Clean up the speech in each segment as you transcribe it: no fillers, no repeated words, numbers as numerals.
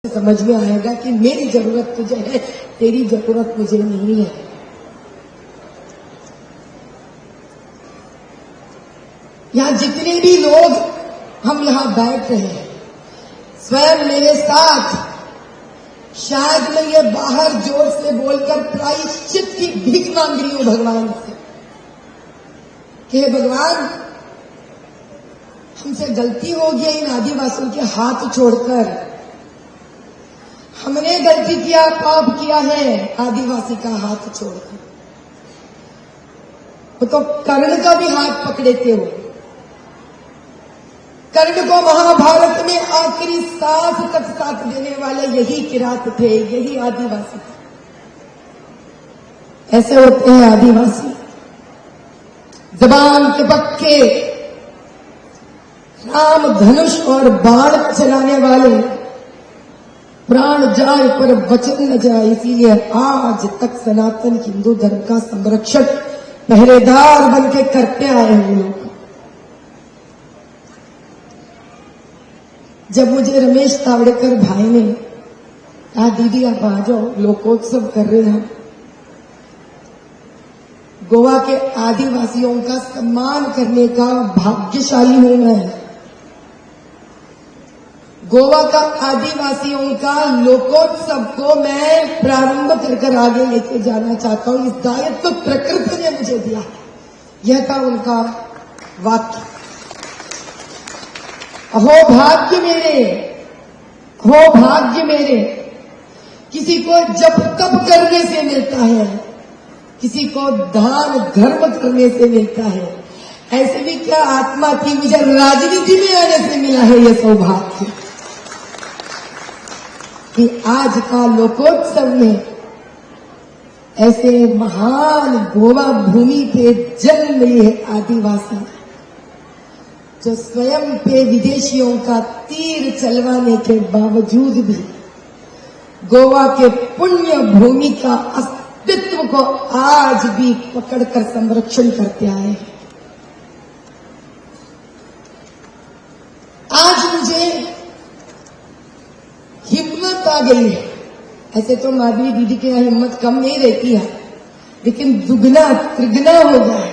समझ में आएगा कि मेरी जरूरत तुझे है, तेरी जरूरत मुझे नहीं है। यहाँ जितने भी लोग हम यहाँ बैठ रहे हैं, स्वयं मेरे साथ, शायद मैं ये बाहर जोर से बोलकर प्रायश्चित की भीख मांग रही हूं भगवान से कि हे भगवान, हमसे गलती हो गई इन आदिवासियों के हाथ छोड़कर। हमने गलती किया, पाप किया है आदिवासी का हाथ छोड़कर। वो तो कर्ण का भी हाथ पकड़े थे। वो कर्ण को महाभारत में आखिरी सांस तक साथ देने वाले यही किरात थे, यही आदिवासी थे। ऐसे होते हैं आदिवासी, जबान के पक्के, राम धनुष और बाण चलाने वाले, प्राण जाए पर वचन न जाए। इसीलिए आज तक सनातन हिंदू धर्म का संरक्षण पहरेदार बनके करते आए हैं लोग। जब मुझे रमेश तावड़ेकर भाई ने कहा, दीदी आप आ जाओ, लोकोत्सव कर रहे हैं, गोवा के आदिवासियों का सम्मान करने का भाग्यशाली हूं मैं। गोवा का आदिवासियों का लोकोत्सव को मैं प्रारंभ कर आगे लेके जाना चाहता हूं। इस दायित्व तो प्रकृति ने मुझे दिया। यह था उनका वाक्य। अहो भाग्य मेरे, अहो भाग्य मेरे, किसी को जप तप करने से मिलता है, किसी को दान धर्म करने से मिलता है। ऐसे भी क्या आत्मा थी, मुझे राजनीति में आने से मिला है यह सौभाग्य कि आज का लोकोत्सव में ऐसे महान गोवा भूमि पे जन्म लिए आदिवासी, जो स्वयं पे विदेशियों का तीर चलवाने के बावजूद भी गोवा के पुण्य भूमि का अस्तित्व को आज भी पकड़कर संरक्षण करते आए हैं। आज मुझे हिम्मत आ गई है। ऐसे तो माधवी दीदी के यहाँ हिम्मत कम नहीं रहती है, लेकिन दुगना त्रिगुना हो गया है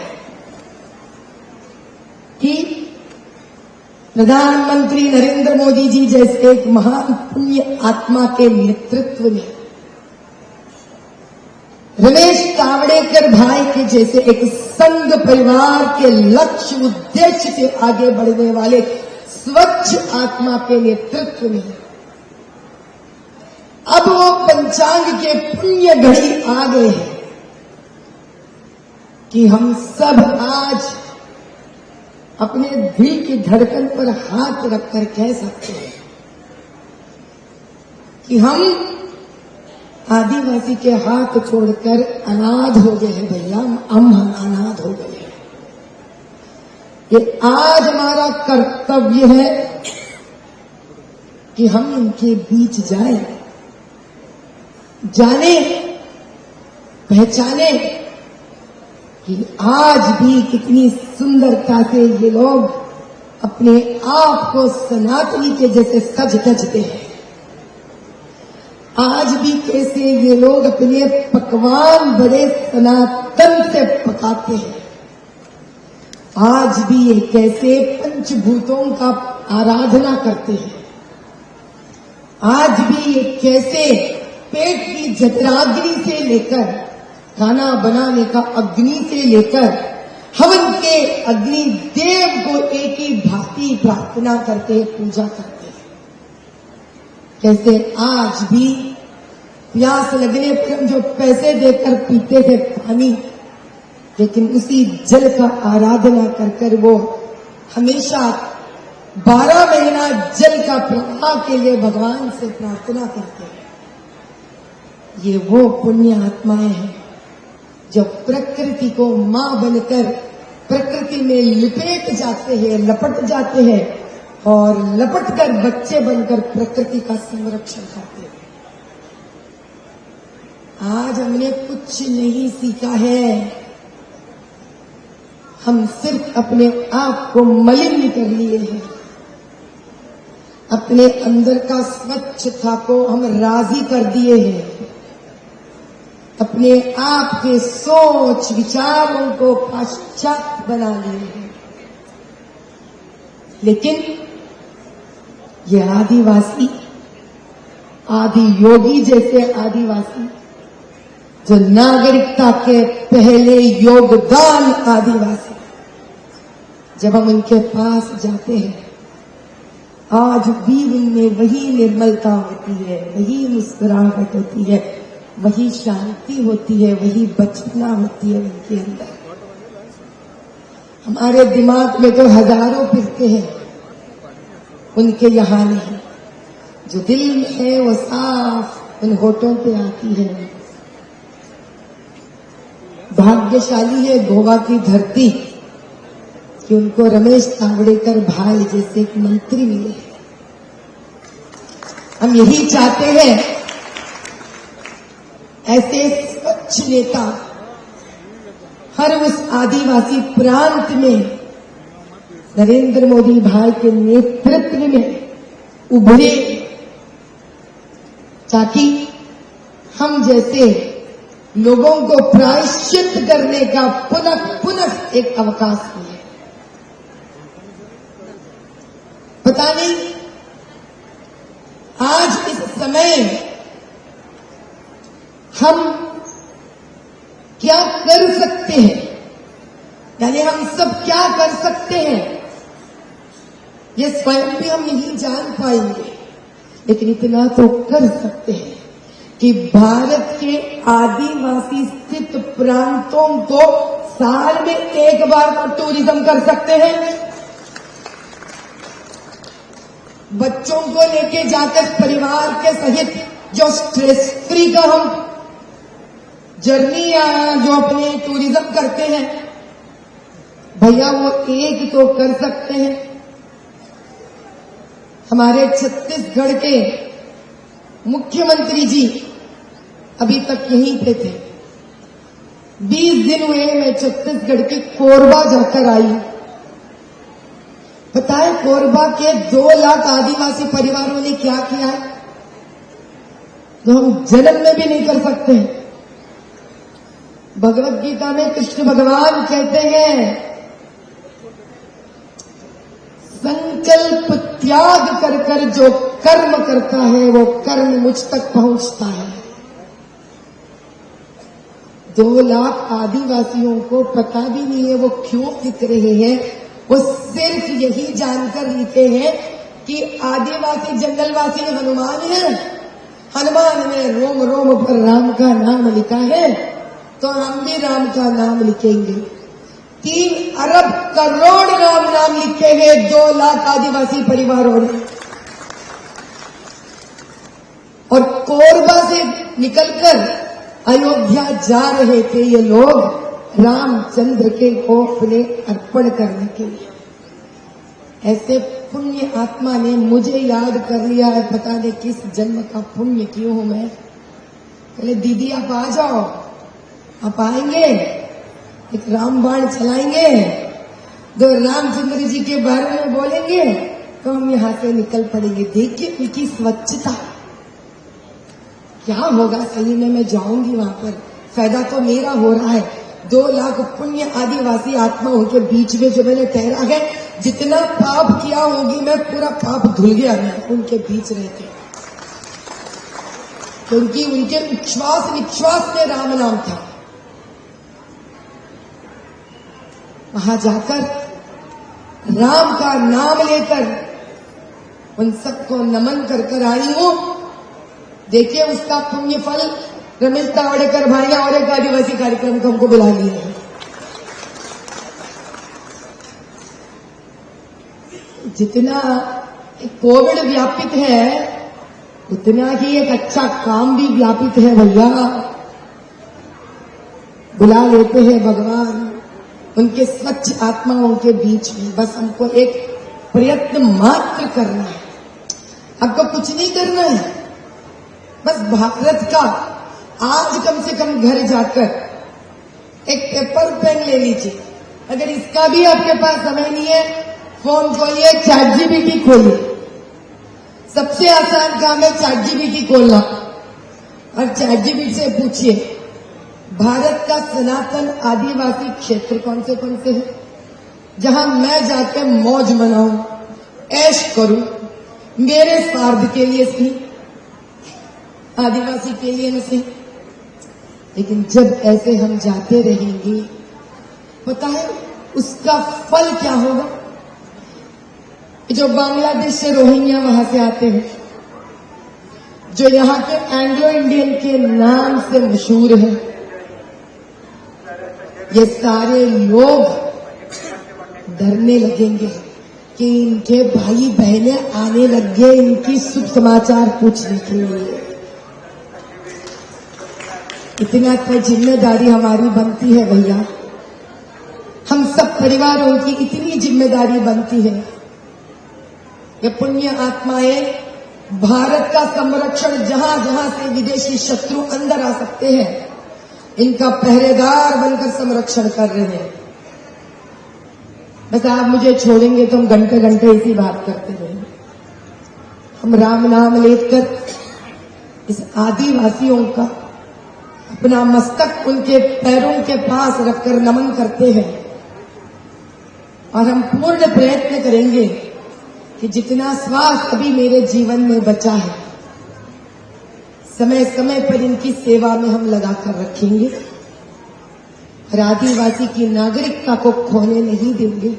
कि प्रधानमंत्री नरेंद्र मोदी जी जैसे एक महान पुण्य आत्मा के नेतृत्व में, रमेश तावड़ेकर भाई के जैसे एक संघ परिवार के लक्ष्य उद्देश्य से आगे बढ़ने वाले स्वच्छ आत्मा के नेतृत्व में अब वो पंचांग के पुण्य घड़ी आ गए हैं कि हम सब आज अपने दिल की धड़कन पर हाथ रखकर कह सकते हैं कि हम आदिवासी के हाथ छोड़कर अनाथ हो गए हैं भैया, हम अनाथ हो गए हैं। ये आज हमारा कर्तव्य है कि हम इनके बीच जाएं, जाने पहचाने कि आज भी कितनी सुंदरता से ये लोग अपने आप को सनातनी के जैसे सज धजते हैं। आज भी कैसे ये लोग अपने पकवान बड़े सनातन से पकाते हैं। आज भी ये कैसे पंचभूतों का आराधना करते हैं। आज भी ये कैसे पेट की जठराग्नि से लेकर खाना बनाने का अग्नि से लेकर हवन के अग्नि देव को एक ही भांति प्रार्थना करते, पूजा करते हैं। कैसे आज भी प्यास लगने पर हम जो पैसे देकर पीते थे पानी, लेकिन उसी जल का आराधना कर कर वो हमेशा 12 महीना जल का प्रवाह के लिए भगवान से प्रार्थना करते हैं। ये वो पुण्य आत्माएं हैं जो प्रकृति को मां बनकर प्रकृति में लिपेट जाते हैं, लपट जाते हैं और लपट कर बच्चे बनकर प्रकृति का संरक्षण करते हैं। आज हमने कुछ नहीं सीखा है, हम सिर्फ अपने आप को मलिन कर लिए हैं। अपने अंदर का स्वच्छता को हम राजी कर दिए हैं, अपने आप के सोच विचारों को पाश्चात्य बना लिए हैं। लेकिन ये आदिवासी, आदि योगी जैसे आदिवासी, जो नागरिकता के पहले योगदान आदिवासी, जब हम उनके पास जाते हैं, आज भी उनमें वही निर्मलता होती है, वही मुस्कुराहट होती है, वही शांति होती है, वही बचपना होती है उनके अंदर। हमारे दिमाग में तो हजारों फिरते हैं, उनके यहाँ नहीं। जो दिल में है वो साफ उन होठों पे आती है। भाग्यशाली है गोवा की धरती कि उनको रमेश तावड़ेकर भाई जैसे एक मंत्री मिले। हम यही चाहते हैं, ऐसे स्वच्छ नेता हर उस आदिवासी प्रांत में नरेंद्र मोदी भाई के नेतृत्व में उभरे, ताकि हम जैसे लोगों को प्रायश्चित करने का पुनः एक अवकाश मिले। पता नहीं आज इस समय हम क्या कर सकते हैं, यानी हम सब क्या कर सकते हैं, ये स्वयं भी हम नहीं जान पाएंगे। लेकिन इतना तो कर सकते हैं कि भारत के आदिवासी स्थित प्रांतों को साल में एक बार तो टूरिज्म कर सकते हैं। बच्चों को लेके जाकर परिवार के सहित जो स्ट्रेस फ्री का हम जर्नी या जो अपने टूरिज्म करते हैं, भैया वो एक तो कर सकते हैं। हमारे छत्तीसगढ़ के मुख्यमंत्री जी अभी तक यहीं पे थे। 20 दिन हुए मैं छत्तीसगढ़ के कोरबा जाकर आई। पता है कोरबा के 2 लाख आदिवासी परिवारों ने क्या किया है, जो हम जन्म में भी नहीं कर सकते। भगवत गीता में कृष्ण भगवान कहते हैं, संकल्प त्याग कर कर जो कर्म करता है वो कर्म मुझ तक पहुंचता है। 2 लाख आदिवासियों को पता भी नहीं है वो क्यों लिख रहे हैं। वो सिर्फ यही जानकर लिखे हैं कि आदिवासी जंगलवासी हनुमान है, हनुमान ने रोम रोम पर राम का नाम लिखा है, तो हम भी राम का नाम लिखेंगे। 3 अरब करोड़ राम नाम लिखे हैं 2 लाख आदिवासी परिवारों ने। और कोरबा से निकलकर अयोध्या जा रहे थे ये लोग रामचंद्र के को अपने अर्पण करने के लिए। ऐसे पुण्य आत्मा ने मुझे याद कर लिया है, पता नहीं किस जन्म का पुण्य क्यों हूं मैं। पहले दीदी आप आ जाओ, आप आएंगे, एक रामबाण चलाएंगे, 2 रामचंद्र जी के बारे में बोलेंगे, तो हम यहां से निकल पड़ेंगे। देखिए उनकी स्वच्छता क्या होगा। सही में मैं जाऊंगी वहां पर, फायदा तो मेरा हो रहा है। 2 लाख पुण्य आदिवासी आत्माओं के बीच में जो मैंने ठहरा है, जितना पाप किया होगी मैं, पूरा पाप धुल गया मैं उनके बीच रहते, क्योंकि उनके उच्छ्वास निश्वास में राम नाम था। वहां जाकर राम का नाम लेकर उन सबको नमन कर कर आई हूं। देखिए उसका पुण्य फल रमेश तावड़ेकर भाई और एक आदिवासी कार्यक्रम को हमको बुला लिए हैं। जितना कोविड व्यापित है उतना ही एक अच्छा काम भी व्यापित है भैया। बुला लेते हैं भगवान उनके स्वच्छ आत्माओं के बीच में। बस हमको एक प्रयत्न मात्र करना है, आपको कुछ नहीं करना है। बस भारत का आज कम से कम घर जाकर एक पेपर पेन ले लीजिए। अगर इसका भी आपके पास समय नहीं है, फोन खोलिए, ChatGPT खोलिए, सबसे आसान काम है ChatGPT खोलना और ChatGPT से पूछिए भारत का सनातन आदिवासी क्षेत्र कौन से हैं जहां मैं जाकर मौज मनाऊं, ऐश करूं, मेरे स्वार्थ के लिए सही, आदिवासी के लिए न सही। लेकिन जब ऐसे हम जाते रहेंगे, पता है उसका फल क्या होगा? जो बांग्लादेश से रोहिंग्या वहां से आते हैं, जो यहाँ के एंग्लो इंडियन के नाम से मशहूर है, ये सारे लोग डरने लगेंगे कि इनके भाई बहनें आने लग गए इनकी शुभ समाचार पूछने के लिए। इतना तो जिम्मेदारी हमारी बनती है भैया, हम सब परिवारों की इतनी जिम्मेदारी बनती है। ये पुण्य आत्माएं भारत का संरक्षण जहां जहां से विदेशी शत्रु अंदर आ सकते हैं, इनका पहरेदार बनकर संरक्षण कर रहे हैं। बस आप मुझे छोड़ेंगे तो हम घंटे घंटे इसी बात करते रहेंगे। हम राम नाम लेकर इस आदिवासियों का अपना मस्तक उनके पैरों के पास रखकर नमन करते हैं और हम पूर्ण प्रयत्न करेंगे कि जितना श्वास अभी मेरे जीवन में बचा है, समय समय पर इनकी सेवा में हम लगाकर रखेंगे और आदिवासी की नागरिकता को खोने नहीं देंगे,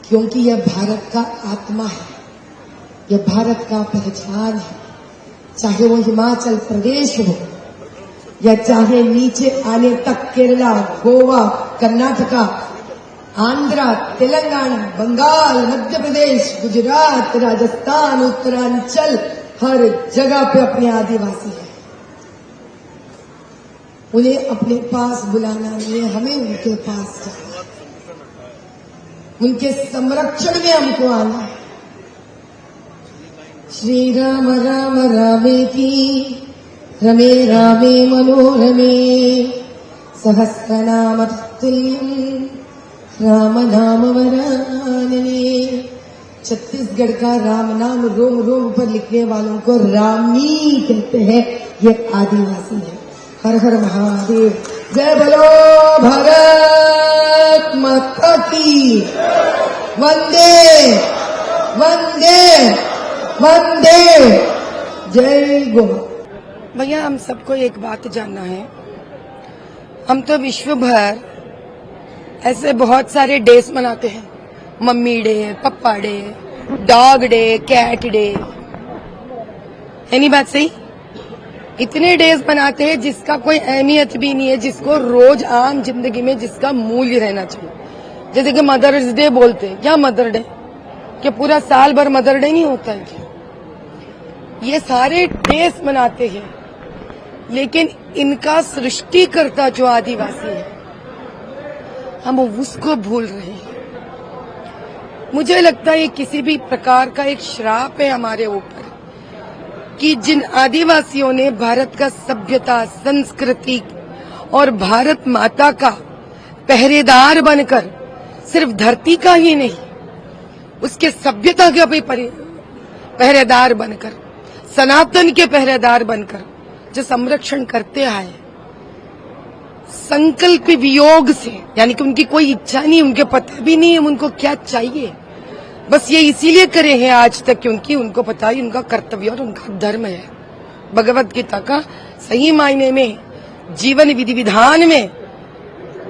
क्योंकि यह भारत का आत्मा है, यह भारत का पहचान है। चाहे वो हिमाचल प्रदेश हो या चाहे नीचे आने तक केरला, गोवा, कर्नाटका, आंध्रा, तेलंगाना, बंगाल, मध्य प्रदेश, गुजरात, राजस्थान, उत्तरांचल, हर जगह पे अपने आदिवासी हैं। उन्हें अपने पास बुलाना नहीं है, हमें उनके पास जाना है, उनके संरक्षण में हमको आना है। श्री राम राम रामेति रमे रामे मनोरमे सहस्रनाम तत्तुल्यं राम नाम वरानने। छत्तीसगढ़ का राम नाम रोम रोम पर लिखने वालों को रामी कहते हैं, ये आदिवासी है। हर हर महादेव, जय बोलो भारत माता की, वंदे वंदे वंदे, जय गो। भैया हम सबको एक बात जानना है, हम तो विश्व भर ऐसे बहुत सारे डेज मनाते हैं, mummy day, papa day, dog day, cat day, है नहीं बात सही? इतने डेज बनाते हैं जिसका कोई अहमियत भी नहीं है, जिसको रोज आम जिंदगी में जिसका मूल्य रहना चाहिए। जैसे कि मदर्स डे बोलते हैं, क्या मदर डे? क्या पूरा साल भर मदर डे नहीं होता है क्या? ये सारे डेज मनाते हैं, लेकिन इनका सृष्टिकर्ता जो आदिवासी है, हम उसको भूल रहे हैं। मुझे लगता है किसी भी प्रकार का एक श्राप है हमारे ऊपर कि जिन आदिवासियों ने भारत का सभ्यता, संस्कृति और भारत माता का पहरेदार बनकर सिर्फ धरती का ही नहीं, उसके सभ्यता के भी पहरेदार बनकर, सनातन के पहरेदार बनकर जो संरक्षण करते आए, संकल्प वियोग से, यानी कि उनकी कोई इच्छा नहीं, उनके पता भी नहीं है उनको क्या चाहिए, बस ये इसीलिए करे हैं आज तक क्योंकि उनको पता है उनका कर्तव्य और उनका धर्म है। भगवत गीता का सही मायने में जीवन विधि विधान में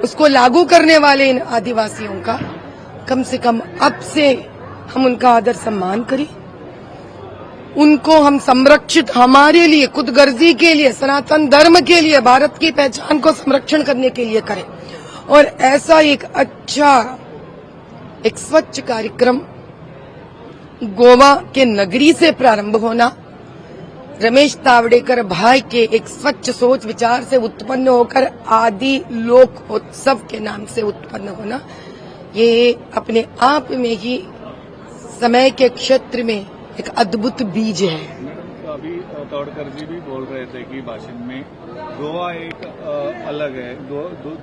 उसको लागू करने वाले इन आदिवासियों का कम से कम अब से हम उनका आदर सम्मान करें, उनको हम संरक्षित, हमारे लिए खुदगर्जी के लिए, सनातन धर्म के लिए, भारत की पहचान को संरक्षण करने के लिए करें। और ऐसा एक अच्छा, एक स्वच्छ कार्यक्रम गोवा के नगरी से प्रारंभ होना, रमेश तावड़ेकर भाई के एक स्वच्छ सोच विचार से उत्पन्न होकर आदि लोक उत्सव के नाम से उत्पन्न होना, ये अपने आप में ही समय के क्षेत्र में एक अद्भुत बीज है। अभी तोड़कर जी भी बोल रहे थे कि भाषण में गोवा एक अलग है,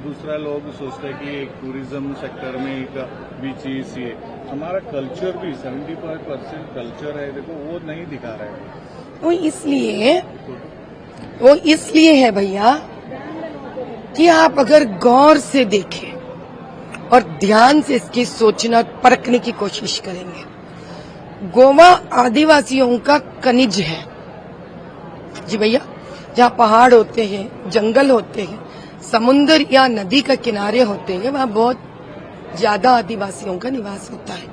दूसरा लोग सोचते हैं कि एक टूरिज्म सेक्टर में एक भी चीज ये हमारा कल्चर भी 75% कल्चर है, देखो वो नहीं दिखा रहा है। वो इसलिए है भैया कि आप अगर गौर से देखें और ध्यान से इसकी सोचना परखने की कोशिश करेंगे, गोवा आदिवासियों का खनिज है जी भैया। जहाँ पहाड़ होते हैं, जंगल होते हैं, समुन्द्र या नदी का किनारे होते हैं, वहाँ बहुत ज्यादा आदिवासियों का निवास होता है।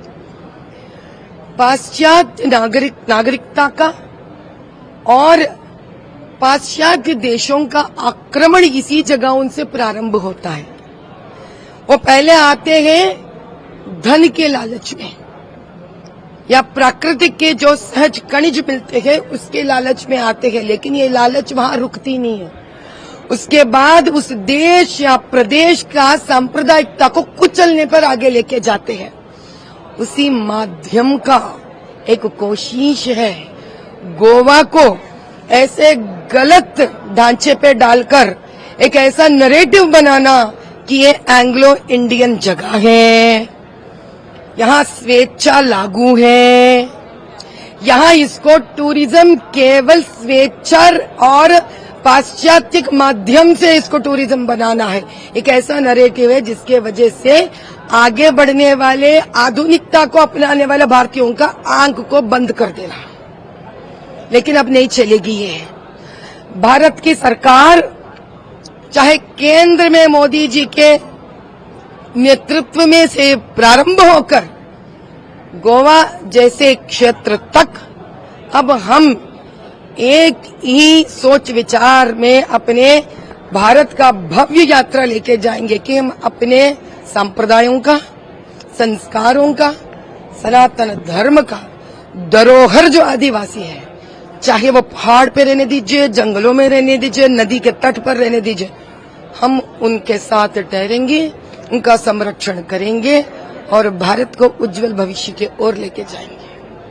पाश्चात्य नागरिकता का और पाश्चात्य देशों का आक्रमण इसी जगह उनसे प्रारंभ होता है। वो पहले आते हैं धन के लालच में या प्राकृतिक के जो सहज खनिज मिलते हैं उसके लालच में आते हैं, लेकिन ये लालच वहां रुकती नहीं है। उसके बाद उस देश या प्रदेश का सांप्रदायिकता को कुचलने पर आगे लेके जाते हैं। उसी माध्यम का एक कोशिश है गोवा को ऐसे गलत ढांचे पे डालकर एक ऐसा नरेटिव बनाना कि ये एंग्लो इंडियन जगह है, यहाँ स्वेच्छा लागू है, यहाँ इसको टूरिज्म केवल स्वेच्छा और पाश्चात्य माध्यम से इसको टूरिज्म बनाना है। एक ऐसा नरेटिव है जिसके वजह से आगे बढ़ने वाले, आधुनिकता को अपनाने वाले भारतीयों का आंख को बंद कर देना। लेकिन अब नहीं चलेगी ये। भारत की सरकार चाहे केंद्र में मोदी जी के नेतृत्व में से प्रारंभ होकर गोवा जैसे क्षेत्र तक अब हम एक ही सोच विचार में अपने भारत का भव्य यात्रा लेके जाएंगे कि हम अपने संप्रदायों का, संस्कारों का, सनातन धर्म का धरोहर जो आदिवासी है, चाहे वो पहाड़ पे रहने दीजिए, जंगलों में रहने दीजिए, नदी के तट पर रहने दीजिए, हम उनके साथ ठहरेंगे, उनका संरक्षण करेंगे और भारत को उज्जवल भविष्य की ओर लेके जाएंगे।